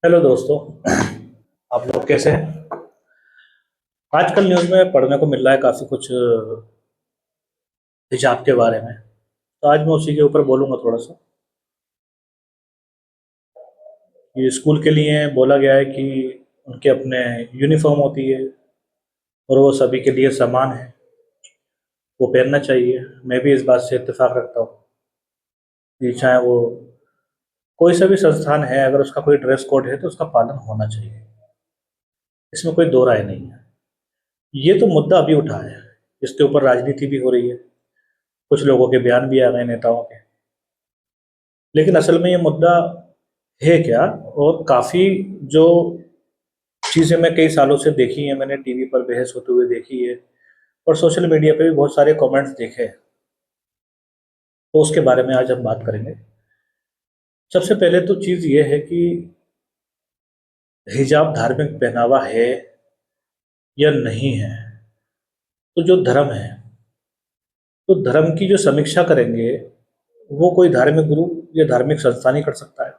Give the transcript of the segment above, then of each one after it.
Hello दोस्तों। आप लोग कैसे हैं? आजकल न्यूज़ में पढ़ने को मिल रहा है काफ़ी कुछ हिजाब के बारे में। तो आज मैं उसी के ऊपर बोलूँगा थोड़ा सा। ये स्कूल के लिए बोला गया है कि उनके अपने यूनिफॉर्म होती है और वो सभी के लिए समान है, वो पहनना चाहिए। मैं भी इस बात से इत्तेफाक रखता हूँ कि चाहे वो कोई सा भी संस्थान है, अगर उसका कोई ड्रेस कोड है तो उसका पालन होना चाहिए। इसमें कोई दो राय नहीं है। ये तो मुद्दा अभी उठा है, इसके ऊपर राजनीति भी हो रही है, कुछ लोगों के बयान भी आ गए नेताओं के। लेकिन असल में ये मुद्दा है क्या? और काफ़ी जो चीज़ें मैं कई सालों से देखी हैं, मैंने टीवी पर बहस होते हुए देखी है और सोशल मीडिया पे भी बहुत सारे कमेंट्स देखे हैं। तो उसके बारे में आज हम बात करेंगे। सबसे पहले तो चीज़ ये है कि हिजाब धार्मिक पहनावा है या नहीं है। तो जो धर्म है, तो धर्म की जो समीक्षा करेंगे वो कोई धार्मिक गुरु या धार्मिक संस्थान ही कर सकता है,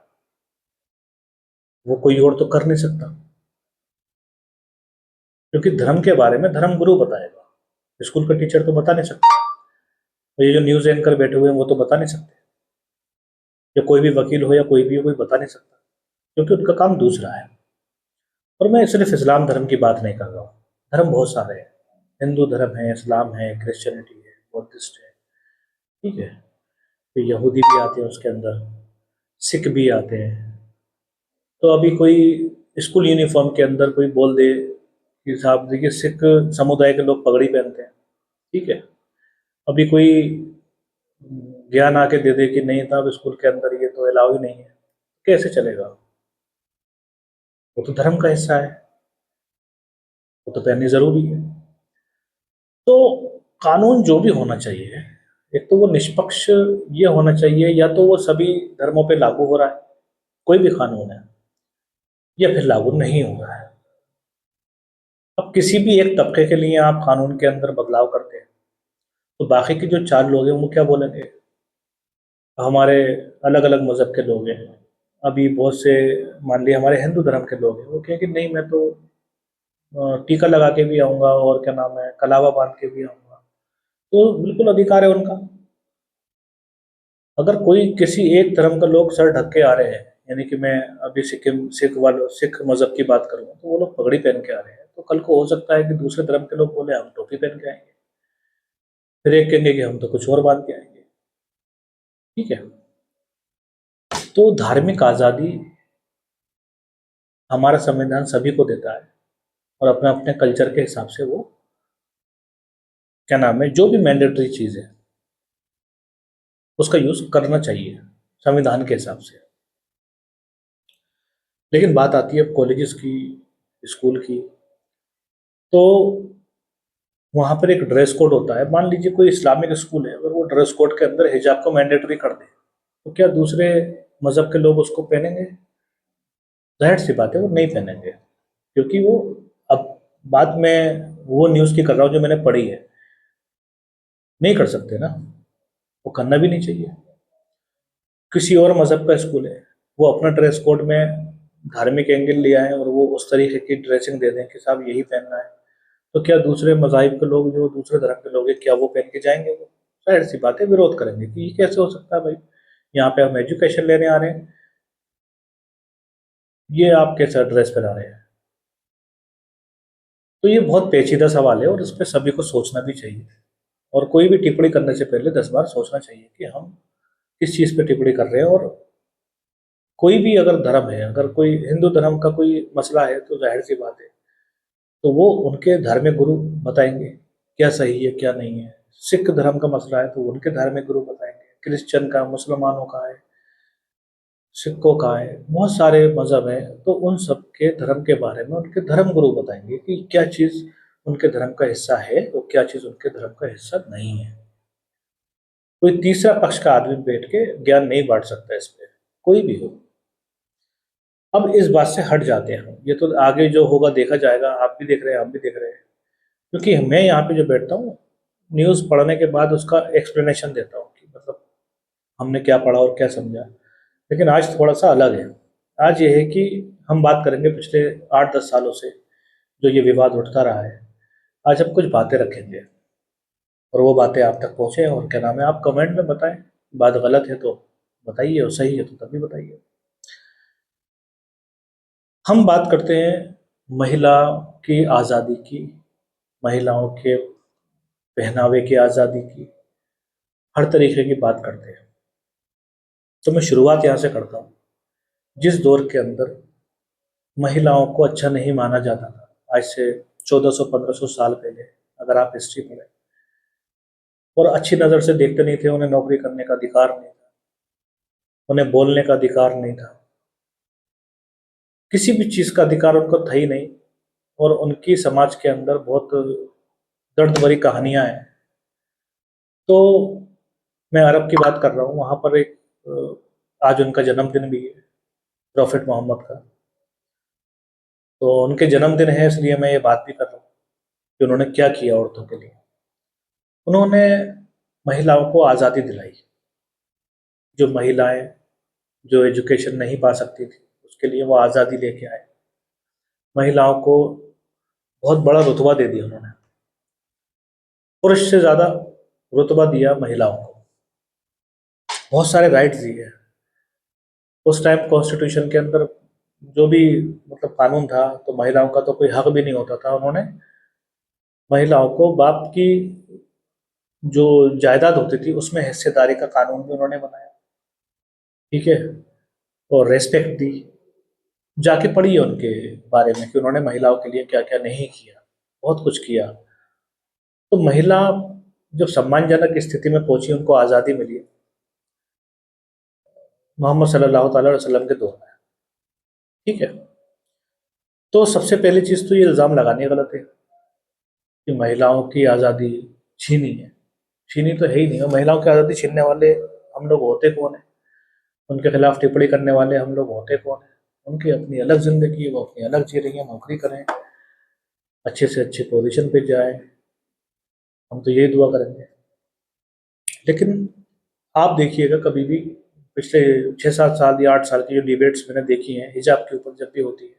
वो कोई और तो कर नहीं सकता। क्योंकि धर्म के बारे में धर्म गुरु बताएगा, स्कूल का टीचर तो बता नहीं सकता। और ये जो न्यूज़ एंकर बैठे हुए हैं वो तो बता नहीं सकते, या कोई भी वकील हो या कोई भी हो, कोई बता नहीं सकता, क्योंकि उनका काम दूसरा है। और मैं सिर्फ इस्लाम धर्म की बात नहीं कर रहा हूँ। धर्म बहुत सारे हैं, हिंदू धर्म है, इस्लाम है, क्रिश्चियनिटी है, बौद्धिस्ट है, ठीक है। तो यहूदी भी आते हैं उसके अंदर, सिख भी आते हैं। तो अभी कोई स्कूल यूनिफॉर्म के अंदर कोई बोल दे कि साहब देखिए सिख समुदाय के लोग पगड़ी पहनते हैं, ठीक है। अभी कोई ज्ञान आके दे दे कि नहीं साहब स्कूल के अंदर ये तो अलाउ ही नहीं है, कैसे चलेगा? वो तो धर्म का हिस्सा है, वो तो पहननी जरूरी है। तो कानून जो भी होना चाहिए, एक तो वो निष्पक्ष ये होना चाहिए, या तो वो सभी धर्मों पे लागू हो रहा है कोई भी कानून है, या फिर लागू नहीं हो रहा है। अब किसी भी एक तबके के लिए आप कानून के अंदर बदलाव करते हैं तो बाकी के जो चार लोग हैं वो क्या बोलेंगे? हमारे अलग अलग मजहब के लोग हैं, अभी बहुत से, मान लिया हमारे हिंदू धर्म के लोग हैं, वो कहेंगे नहीं मैं तो टीका लगा के भी आऊंगा और क्या नाम है कलावा बांध के भी आऊंगा। तो बिल्कुल अधिकार है उनका। अगर कोई किसी एक धर्म का लोग सर ढक के आ रहे हैं, यानी कि मैं अभी सिक्किम सिख वालों सिख मजहब की बात करूँ तो वो लोग पगड़ी पहन के आ रहे हैं, तो कल को हो सकता है कि दूसरे धर्म के लोग बोले हम टोपी पहन के आएंगे, फिर एक कहेंगे कि हम तो कुछ और बांध के आएंगे, ठीक है। तो धार्मिक आज़ादी हमारा संविधान सभी को देता है, और अपने अपने कल्चर के हिसाब से वो क्या नाम है जो भी मैंडेटरी चीज़ है उसका यूज़ करना चाहिए संविधान के हिसाब से। लेकिन बात आती है अब कॉलेजेस की, स्कूल की। तो वहाँ पर एक ड्रेस कोड होता है। मान लीजिए कोई इस्लामिक स्कूल है, अगर वो ड्रेस कोड के अंदर हिजाब को मैंडेटरी कर दे तो क्या दूसरे मजहब के लोग उसको पहनेंगे? जाहिर सी बात है वो नहीं पहनेंगे, क्योंकि वो, अब बात मैं वो न्यूज़ की कर रहा हूँ जो मैंने पढ़ी है, नहीं कर सकते ना, वो करना भी नहीं चाहिए। किसी और मजहब का स्कूल है, वो अपना ड्रेस कोड में धार्मिक एंगल लिया है और वो उस तरीके की ड्रेसिंग दे दें कि साहब यही पहनना है, तो क्या दूसरे मजाहिब के लोग, जो दूसरे धर्म के लोग हैं, क्या वो पहन के जाएंगे? वो जाहिर सी बात है विरोध करेंगे कि ये कैसे हो सकता है भाई, यहाँ पे हम एजुकेशन लेने आ रहे हैं, ये आप कैसा ड्रेस पहना रहे हैं? तो ये बहुत पेचीदा सवाल है और इस पर सभी को सोचना भी चाहिए, और कोई भी टिप्पणी करने से पहले 10 बार सोचना चाहिए कि हम किस चीज़ पे टिप्पणी कर रहे हैं। और कोई भी अगर धर्म है, अगर कोई हिंदू धर्म का कोई मसला है तो जाहिर सी बात है, तो वो उनके धार्मिक गुरु बताएंगे क्या सही है क्या नहीं है। सिख धर्म का मसला है तो उनके धार्मिक गुरु बताएंगे, क्रिश्चियन का, मुसलमानों का है, सिखों का है, बहुत सारे मजहब हैं, तो उन सब के धर्म के बारे में उनके धर्म गुरु बताएंगे कि क्या चीज़ उनके धर्म का हिस्सा है और क्या चीज़ उनके धर्म का हिस्सा नहीं है। कोई तीसरा पक्ष का आदमी बैठ के ज्ञान नहीं बांट सकता इस पे, कोई भी हो। अब इस बात से हट जाते हैं हम, ये तो आगे जो होगा देखा जाएगा, आप भी देख रहे हैं, हम भी देख रहे हैं। क्योंकि मैं यहाँ पे जो बैठता हूँ, न्यूज़ पढ़ने के बाद उसका एक्सप्लेनेशन देता हूँ कि मतलब हमने क्या पढ़ा और क्या समझा। लेकिन आज थोड़ा सा अलग है। आज ये है कि हम बात करेंगे पिछले 8-10 सालों से जो ये विवाद उठता रहा है। आज हम कुछ बातें रखेंगे और वो बातें आप तक पहुंचे, और क्या नाम है, आप कमेंट में बताएं। बात गलत है तो बताइए, और सही है तो तभी बताइए। हम बात करते हैं महिला की आज़ादी की, महिलाओं के पहनावे की आज़ादी की, हर तरीके की बात करते हैं। तो मैं शुरुआत यहाँ से करता हूँ। जिस दौर के अंदर महिलाओं को अच्छा नहीं माना जाता था, आज से 1400-1500 साल पहले, अगर आप हिस्ट्री पढ़ें, और अच्छी नज़र से देखते नहीं थे, उन्हें नौकरी करने का अधिकार नहीं था, उन्हें बोलने का अधिकार नहीं था, किसी भी चीज़ का अधिकार उनको था ही नहीं। और उनकी समाज के अंदर बहुत दर्द भरी कहानियां हैं। तो मैं अरब की बात कर रहा हूँ, वहाँ पर एक आज उनका जन्मदिन भी है, प्रॉफिट मोहम्मद का। तो उनके जन्मदिन है, इसलिए मैं ये बात भी कर रहा हूँ कि उन्होंने क्या किया औरतों के लिए। उन्होंने महिलाओं को आज़ादी दिलाई। जो महिलाएं जो एजुकेशन नहीं पा सकती थी, उसके लिए वो आज़ादी लेके आए। महिलाओं को बहुत बड़ा रुतबा दे दिया उन्होंने, पुरुष से ज़्यादा रुतबा दिया महिलाओं को, बहुत सारे राइट्स दिए। उस टाइम कॉन्स्टिट्यूशन के अंदर जो भी मतलब कानून था, तो महिलाओं का तो कोई हक भी नहीं होता था। उन्होंने महिलाओं को बाप की जो जायदाद होती थी उसमें हिस्सेदारी का कानून भी उन्होंने बनाया, ठीक है, और रेस्पेक्ट दी। जाके पढ़िए उनके बारे में कि उन्होंने महिलाओं के लिए क्या क्या नहीं किया, बहुत कुछ किया। तो महिला जब सम्मानजनक स्थिति में पहुंची, उनको आज़ादी मिली मोहम्मद सल्लल्लाहु अलैहि वसल्लम के दौर में, ठीक है। तो सबसे पहली चीज़ तो ये इल्ज़ाम लगानी गलत है कि महिलाओं की आज़ादी छीनी है। छीनी तो है ही नहीं, और महिलाओं की आज़ादी छीनने वाले हम लोग होते कौन है, उनके खिलाफ टिप्पणी करने वाले हम लोग होते कौन है। उनकी अपनी अलग ज़िंदगी है, वो अपनी अलग जी रही है, नौकरी करें, अच्छे से अच्छे पोजीशन पे जाए, हम तो यही दुआ करेंगे। लेकिन आप देखिएगा कभी भी, पिछले 6-7 साल या 8 साल की जो डिबेट्स मैंने देखी हैं हिजाब के ऊपर जब भी होती है,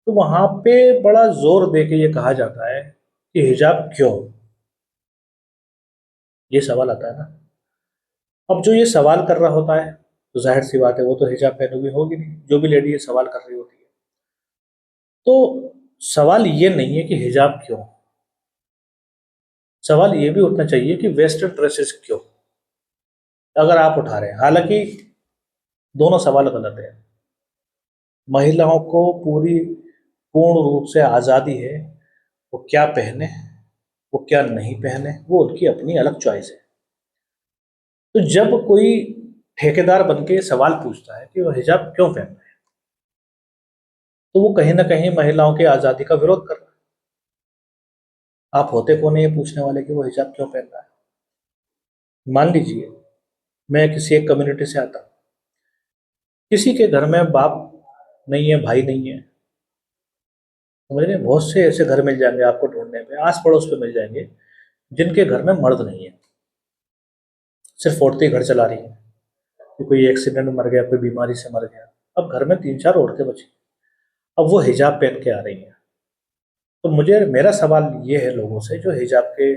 तो वहाँ पे बड़ा जोर दे के ये कहा जाता है कि हिजाब क्यों, ये सवाल आता है ना। अब जो ये सवाल कर रहा होता है, तो जाहिर सी बात है वो तो हिजाब पहने हुई होगी नहीं, जो भी लेडी ये सवाल कर रही होती है। तो सवाल ये नहीं है कि हिजाब क्यों, सवाल ये भी उठना चाहिए कि वेस्टर्न ड्रेसेस क्यों, अगर आप उठा रहे हैं। हालांकि दोनों सवाल गलत है। महिलाओं को पूरी पूर्ण रूप से आज़ादी है, वो क्या पहने, वो क्या नहीं पहने, वो उनकी अपनी अलग चॉइस है। तो जब कोई ठेकेदार बन के सवाल पूछता है कि वो हिजाब क्यों पहन रहे हैं, तो वो कहीं ना कहीं महिलाओं की आज़ादी का विरोध कर रहा है। आप होते कौन है ये पूछने वाले कि वो हिजाब क्यों पहन रहा है। मान लीजिए मैं किसी एक कम्युनिटी से आता हूँ, किसी के घर में बाप नहीं है, भाई नहीं है, समझ रहे हैं? बहुत से ऐसे घर मिल जाएंगे आपको ढूंढने पे, आस पड़ोस पे मिल जाएंगे, जिनके घर में मर्द नहीं है, सिर्फ औरतें घर चला रही हैं, कि कोई एक्सीडेंट में मर गया, कोई बीमारी से मर गया, अब घर में 3-4 औरतें बची, अब वो हिजाब पहन के आ रही हैं। तो मुझे मेरा सवाल ये है लोगों से जो हिजाब के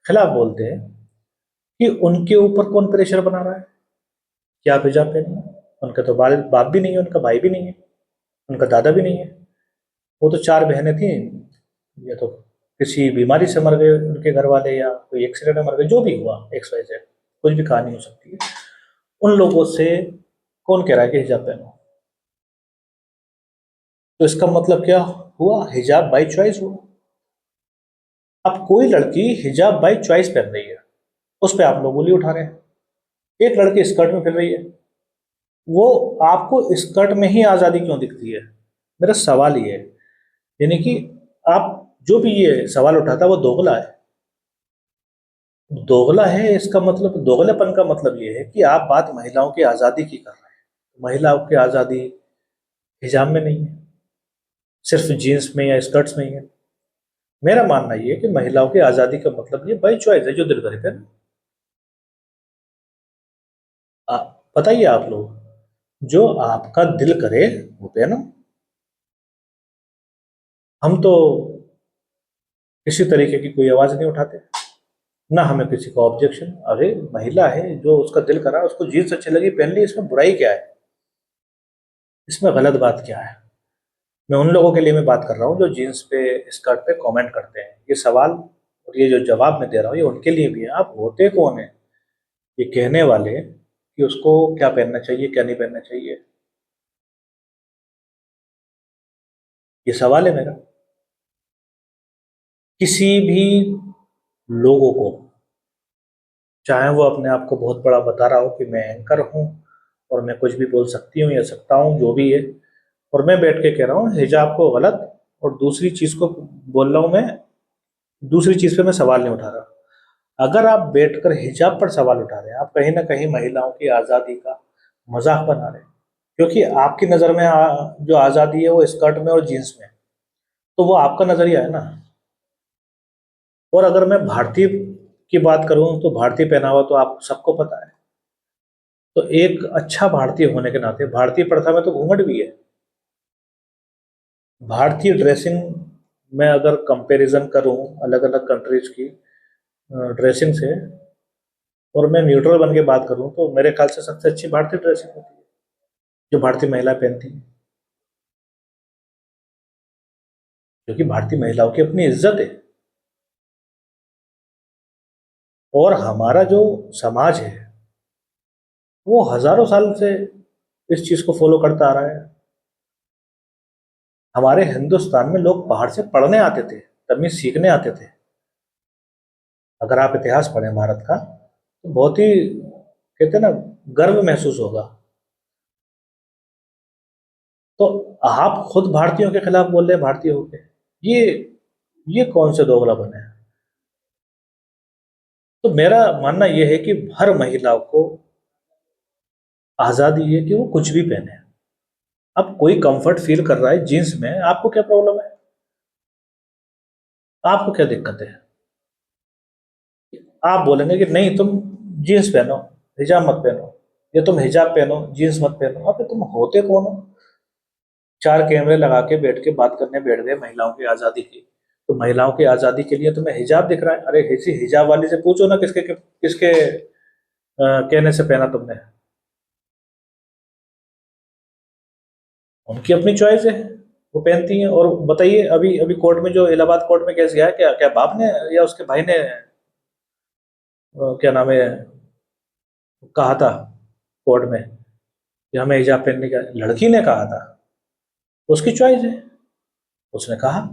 खिलाफ बोलते हैं, कि उनके ऊपर कौन प्रेशर बना रहा है कि आप हिजाब पहनिए। उनका तो बाप भी नहीं है, उनका भाई भी नहीं है, उनका दादा भी नहीं है, वो तो 4 बहनें थी, या तो किसी बीमारी से मर गए उनके घर वाले, या कोई एक्सीडेंट में मर गए, जो भी हुआ एक्स वाई जेड, कुछ भी कहानी हो सकती है। उन लोगों से कौन कह रहा है कि हिजाब पहनो। तो इसका मतलब क्या हुआ, हिजाब बाई चॉइस हुआ। अब कोई लड़की हिजाब बाई चॉइस पहन रही है, उस पर आप लोग उंगली उठा रहे हैं। एक लड़की स्कर्ट में फिर रही है, वो आपको स्कर्ट में ही आज़ादी क्यों दिखती है, मेरा सवाल ये है। यानी कि आप जो भी ये सवाल उठाता है वो दोगला है। दोगला है इसका मतलब, दोगलेपन का मतलब ये है कि आप बात महिलाओं की आज़ादी की कर रहे हैं। महिलाओं की आज़ादी हिजाब में नहीं है, सिर्फ जीन्स में या स्कर्ट्स में ही है। मेरा मानना ये है कि महिलाओं की आज़ादी का मतलब ये बाई चॉइस है, जो दिल करे पहने। बताइए आप लोग, जो आपका दिल करे वो पहनो। हम तो किसी तरीके की कोई आवाज़ नहीं उठाते, ना हमें किसी का ऑब्जेक्शन। अरे महिला है, जो उसका दिल करा, उसको जीन्स अच्छी लगी पहन ली, इसमें बुराई क्या है, इसमें गलत बात क्या है। मैं उन लोगों के लिए मैं बात कर रहा हूँ जो जीन्स पे, स्कर्ट पे कमेंट करते हैं। ये सवाल और ये जो जवाब मैं दे रहा हूँ ये उनके लिए भी है। आप होते कौन है ये कहने वाले कि उसको क्या पहनना चाहिए क्या नहीं पहनना चाहिए? ये सवाल है मेरा। किसी भी लोगों को, चाहे वो अपने आप को बहुत बड़ा बता रहा हो कि मैं एंकर हूँ और मैं कुछ भी बोल सकती हूँ या सकता हूँ, जो भी है, और मैं बैठ के कह रहा हूँ हिजाब को गलत, और दूसरी चीज को बोल रहा हूँ मैं, दूसरी चीज पे मैं सवाल नहीं उठा रहा। अगर आप बैठकर हिजाब पर सवाल उठा रहे हैं, आप कहीं ना कहीं महिलाओं की आज़ादी का मजाक बना रहे हैं। क्योंकि आपकी नज़र में जो आज़ादी है वो स्कर्ट में और जीन्स में है। तो वो आपका नज़रिया है ना। और अगर मैं भारतीय की बात करूं तो भारतीय पहनावा तो आप सबको पता है। तो एक अच्छा भारतीय होने के नाते भारतीय प्रथा में तो घूंघट भी है। भारतीय ड्रेसिंग में अगर कंपैरिजन करूं अलग अलग कंट्रीज की ड्रेसिंग से, और मैं न्यूट्रल बन के बात करूं, तो मेरे ख्याल से सबसे अच्छी भारतीय ड्रेसिंग होती है जो भारतीय महिला पहनती है। क्योंकि भारतीय महिलाओं की अपनी इज्जत है। और हमारा जो समाज है वो हजारों साल से इस चीज को फॉलो करता आ रहा है। हमारे हिंदुस्तान में लोग बाहर से पढ़ने आते थे, तमीज सीखने आते थे। अगर आप इतिहास पढ़ें भारत का तो बहुत ही, कहते हैं ना, गर्व महसूस होगा। तो आप खुद भारतीयों के खिलाफ बोल रहे हैं भारतीय होके, ये ये कौन से दोगलापन है? तो मेरा मानना यह है कि हर महिला को आजादी है कि वो कुछ भी पहने। अब कोई कंफर्ट फील कर रहा है जीन्स में, आपको क्या प्रॉब्लम है? आपको क्या दिक्कत है? आप बोलेंगे कि नहीं तुम जीन्स पहनो, हिजाब मत पहनो, या तुम हिजाब पहनो जीन्स मत पहनो। अबे तुम होते कौन हो? चार कैमरे लगा के बैठ के बात करने बैठ गए महिलाओं की आजादी की। तो महिलाओं की आजादी के लिए तुम्हें हिजाब दिख रहा है? अरे किसी हिजाब वाली से पूछो ना किसके किसके कहने से पहना तुमने। उनकी अपनी चॉइस है, वो पहनती हैं। और बताइए, अभी अभी कोर्ट में जो इलाहाबाद कोर्ट में केस गया है, क्या क्या बाप ने या उसके भाई ने क्या नाम है, कहा था कोर्ट में कि हमें हिजाब पहनने का? लड़की ने कहा था, उसकी चॉइस है, उसने कहा।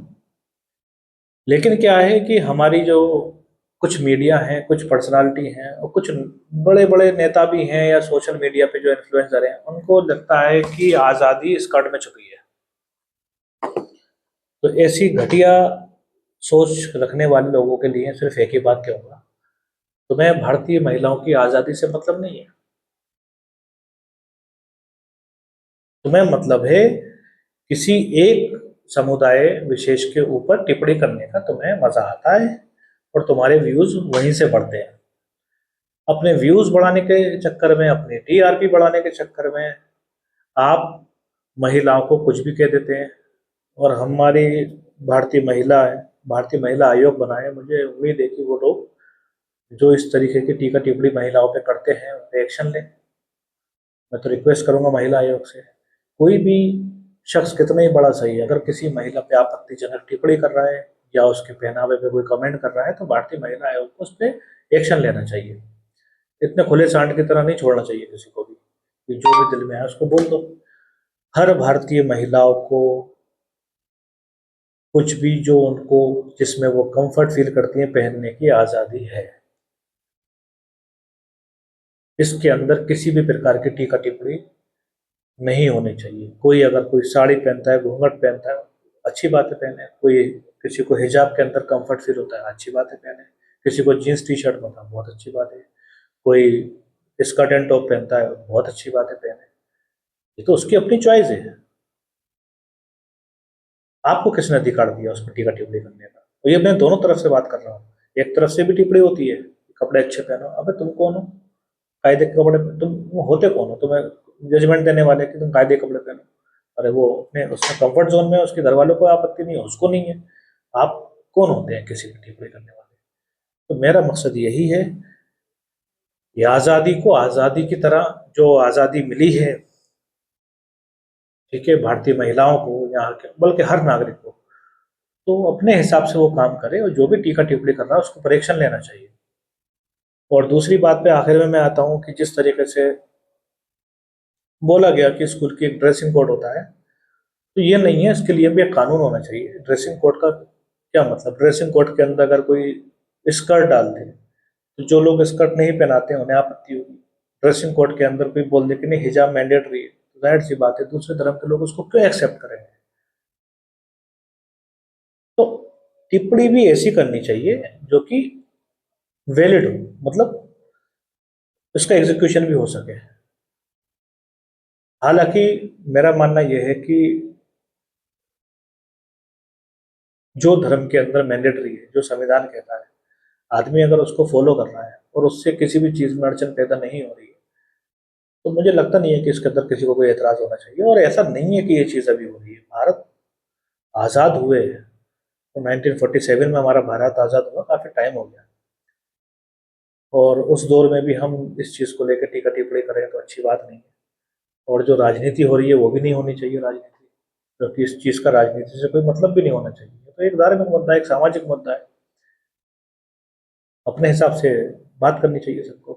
लेकिन क्या है कि हमारी जो कुछ मीडिया हैं, कुछ पर्सनालिटी हैं, और कुछ बड़े बड़े नेता भी हैं या सोशल मीडिया पे जो इन्फ्लुएंसर हैं, उनको लगता है कि आज़ादी स्कर्ट में छुपी है। तो ऐसी घटिया सोच रखने वाले लोगों के लिए सिर्फ एक ही बात कहूंगा, तुम्हें भारतीय महिलाओं की आज़ादी से मतलब नहीं है। तुम्हें मतलब है किसी एक समुदाय विशेष के ऊपर टिप्पणी करने का, तुम्हें मजा आता है और तुम्हारे व्यूज वहीं से बढ़ते हैं। अपने व्यूज बढ़ाने के चक्कर में, अपनी टीआरपी बढ़ाने के चक्कर में आप महिलाओं को कुछ भी कह देते हैं। और हमारी भारतीय महिला है, भारतीय महिला आयोग बना है, मुझे उम्मीद है कि वो लोग जो इस तरीके की टीका टिप्पणी महिलाओं पे करते हैं उन पे एक्शन लें। मैं तो रिक्वेस्ट करूंगा महिला आयोग से, कोई भी शख्स कितना ही बड़ा सही है, अगर किसी महिला पे आपत्तिजनक टिप्पणी कर रहा है या उसके पहनावे पे कोई कमेंट कर रहा है, तो भारतीय महिला आयोग को उस पर एक्शन लेना चाहिए। इतने खुले सांड की तरह नहीं छोड़ना चाहिए किसी को भी कि जो भी दिल में है उसको बोल दो। हर भारतीय महिलाओं को कुछ भी जो उनको, जिसमें वो कंफर्ट फील करती हैं, पहनने की आज़ादी है। इसके अंदर किसी भी प्रकार की टीका टिप्पणी नहीं होनी चाहिए। कोई अगर कोई साड़ी पहनता है, घूंघट पहनता है, अच्छी बात है पहने। कोई किसी को हिजाब के अंदर कंफर्ट फील होता है, अच्छी बात है पहने। किसी को जीन्स टी शर्ट होता है, बहुत अच्छी बात है। कोई स्कर्ट एंड टॉप पहनता है, बहुत अच्छी बात है पहने। ये तो उसकी अपनी चॉइस है। आपको किसने अधिकार दिया उस पर टीका टिप्पणी करने का? तो ये मैं दोनों तरफ से बात कर रहा हूँ। एक तरफ से भी टिप्पणी होती है, कपड़े अच्छे पहनो। अबे तुम कौन हो कायदे के कपड़े तुम होते कौन हो तुम्हें जजमेंट देने वाले कि तुम कायदे के कपड़े पहनो? अरे वो अपने उसमें कंफर्ट जोन में है, उसके घर वालों को आपत्ति नहीं है, उसको नहीं है, आप कौन होते हैं किसी की टिप्पणी करने वाले? तो मेरा मकसद यही है कि आज़ादी को आज़ादी की तरह, जो आज़ादी मिली है, ठीक है, भारतीय महिलाओं को, यहाँ के बल्कि हर नागरिक को, तो अपने हिसाब से वो काम करे, और जो भी टीका टिप्पणी कर रहा है उसको परीक्षण लेना चाहिए। और दूसरी बात पे आखिर में मैं आता हूँ कि जिस तरीके से बोला गया कि स्कूल की एक ड्रेसिंग कोड होता है, तो ये नहीं है, इसके लिए भी एक कानून होना चाहिए। ड्रेसिंग कोड का क्या मतलब? ड्रेसिंग कोड के अंदर अगर कोई स्कर्ट डाल दे, तो जो लोग स्कर्ट नहीं पहनाते हैं उन्हें आपत्ति होगी। ड्रेसिंग कोड के अंदर कोई बोल दे कि नहीं हिजाब मैंडेटरी है, तो जाहिर सी बात है दूसरे धर्म के लोग उसको क्यों एक्सेप्ट करेंगे? तो टिप्पणी भी ऐसी करनी चाहिए जो कि वैलिड हो, मतलब इसका एग्जीक्यूशन भी हो सके। हालांकि मेरा मानना यह है कि जो धर्म के अंदर मैंडेटरी है, जो संविधान कहता है, आदमी अगर उसको फॉलो कर रहा है और उससे किसी भी चीज में अड़चन पैदा नहीं हो रही है, तो मुझे लगता नहीं है कि इसके अंदर किसी को कोई एतराज होना चाहिए। और ऐसा नहीं है कि ये चीज अभी हो रही है। भारत आजाद हुए हैं, तो 1947 में हमारा भारत आजाद हुआ, काफी टाइम हो गया, और उस दौर में भी हम इस चीज को लेकर टीका टिप्पणी करें तो अच्छी बात नहीं है। और जो राजनीति हो रही है वो भी नहीं होनी चाहिए राजनीति, क्योंकि इस चीज का राजनीति से कोई मतलब भी नहीं होना चाहिए। तो एक धार्मिक मुद्दा है, एक सामाजिक मुद्दा है, अपने हिसाब से बात करनी चाहिए सबको।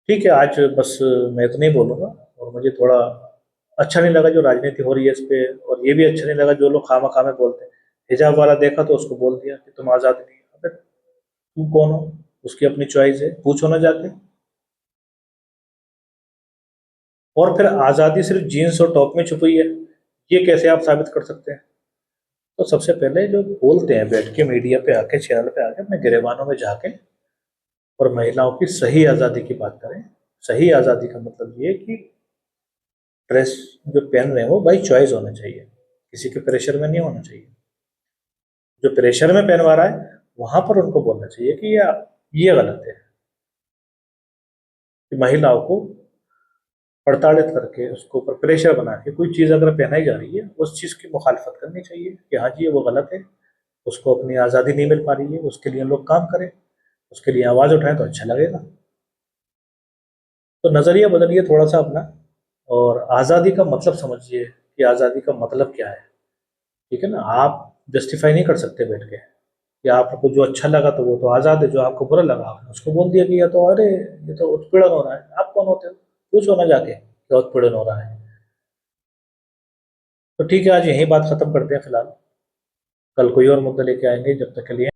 ठीक है, आज बस मैं इतना ही बोलूंगा। और मुझे थोड़ा अच्छा नहीं लगा जो राजनीति हो रही है इस पे, और ये भी अच्छा नहीं लगा जो लोग खामा खामे बोलते हैं। हिजाब वाला देखा तो उसको बोल दिया कि तुम आज़ाद नहीं हो। अबे तुम कौन हो? उसकी अपनी चॉइस है, पूछो ना जाके। और फिर आज़ादी सिर्फ जीन्स और टॉप में छुपी है, ये कैसे आप साबित कर सकते हैं? तो सबसे पहले जो बोलते हैं बैठ के मीडिया पे आके, चैनल पे आके, अपने गिरेबानों में जाके और महिलाओं की सही आज़ादी की बात करें। सही आज़ादी का मतलब ये कि ड्रेस जो पहन रहे हैं वो भाई चॉइस होना चाहिए, किसी के प्रेशर में नहीं होना चाहिए। जो प्रेशर में पहनवा रहा है वहां पर उनको बोलना चाहिए कि ये गलत है, कि महिलाओं को प्रताड़ित करके उसको ऊपर प्रेशर बना के कोई चीज़ अगर पहनाई जा रही है, उस चीज़ की मुखालफत करनी चाहिए कि हाँ जी ये वो गलत है, उसको अपनी आज़ादी नहीं मिल पा रही है, उसके लिए लोग काम करें, उसके लिए आवाज़ उठाएं तो अच्छा लगेगा। तो नज़रिया बदलिए थोड़ा सा अपना, और आज़ादी का मतलब समझिए कि आज़ादी का मतलब क्या है। ठीक है ना? आप जस्टिफाई नहीं कर सकते बैठ के कि आपको जो अच्छा लगा तो वो तो आज़ाद है, जो आपको बुरा लगा आपने उसको बोल दिया कि या तो अरे ये तो उत्पीड़न हो रहा है। आप कौन होते हो? पूछो ना जाके क्या उत्पीड़न हो रहा है। तो ठीक है, आज यही बात खत्म करते हैं फिलहाल। कल कोई और मुद्दा लेके आएंगे, जब तक के लिए